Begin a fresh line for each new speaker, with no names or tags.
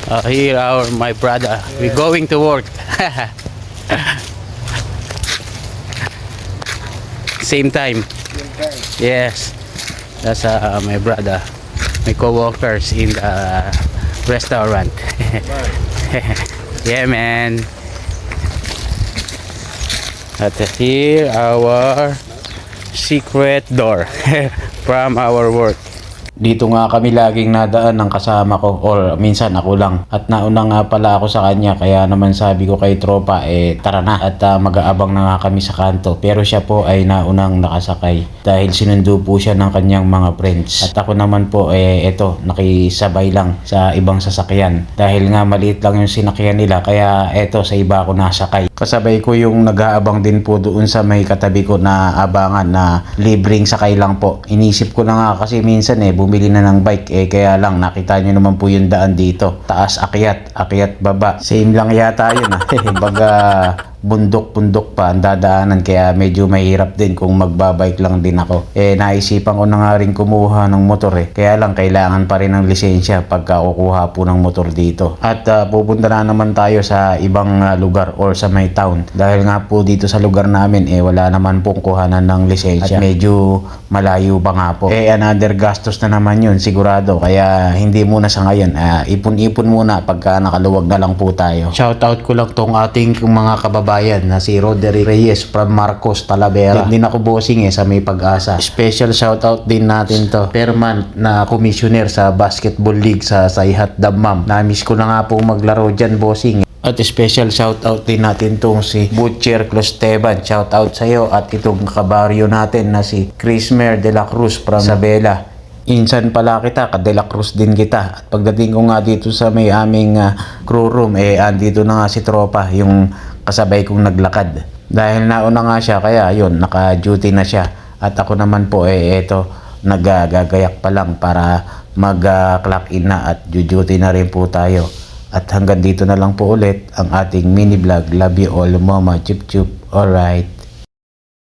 Here my brother. We're going to work. Same time. Yes. That's my brother. My co-workers in the restaurant. Yeah, man. At here our secret door from our work. Dito nga kami laging nadaan ng kasama ko or minsan ako lang. At nauna nga pala ako sa kanya kaya naman sabi ko kay tropa tara na at mag-aabang na nga kami sa kanto. Pero siya po ay naunang nakasakay dahil sinundo po siya ng kanyang mga friends. At ako naman po eto nakisabay lang sa ibang sasakyan. Dahil nga maliit lang yung sinakyan nila kaya eto sa iba ako nasakay. Kasabay ko yung nag-aabang din po doon sa may katabi ko na abangan na libreng sakay lang po. Inisip ko na nga kasi minsan bumili na ng bike kaya lang nakita nyo naman po yung daan dito. Taas akyat, akyat baba. Same lang yata yun baga bundok-bundok pa ang dadaanan kaya medyo mahirap din kung magbabike lang din ako. Naisipan ko na nga rin kumuha ng motor kaya lang kailangan pa rin ng lisensya pagka kukuha po ng motor dito. At pupunta na naman tayo sa ibang lugar or sa may town dahil nga po dito sa lugar namin wala naman pong kuhanan ng lisensya at medyo malayo pa nga po. Another gastos na naman yun sigurado kaya hindi muna sa ngayon. Ipon-ipon muna pagka nakaluwag na lang po tayo. Shoutout ko lang tong ating mga kababayan na si Roderick Reyes from Marcos, Talavera. Din ako bossing sa may Pag-asa. Special shoutout din natin to. Per month na commissioner sa basketball league sa Sayhat Dammam. Namiss ko na nga po maglaro dyan bossing. At special shoutout din natin tong si Butcher Closteban. Shoutout sa iyo at itong kabaryo natin na si Crismer de la Cruz from Isabela. Insan pala kita, ka De La Cruz din kita. At pagdating ko nga dito sa may aming crew room, andito na nga si tropa, yung kasabay kong naglakad. Dahil nauna nga siya, kaya yun, naka-duty na siya. At ako naman po, eto, naggagayak pa lang para mag-clock in na at duty na rin po tayo. At hanggang dito na lang po ulit ang ating mini vlog. Love you all, mama, chup chup. Alright.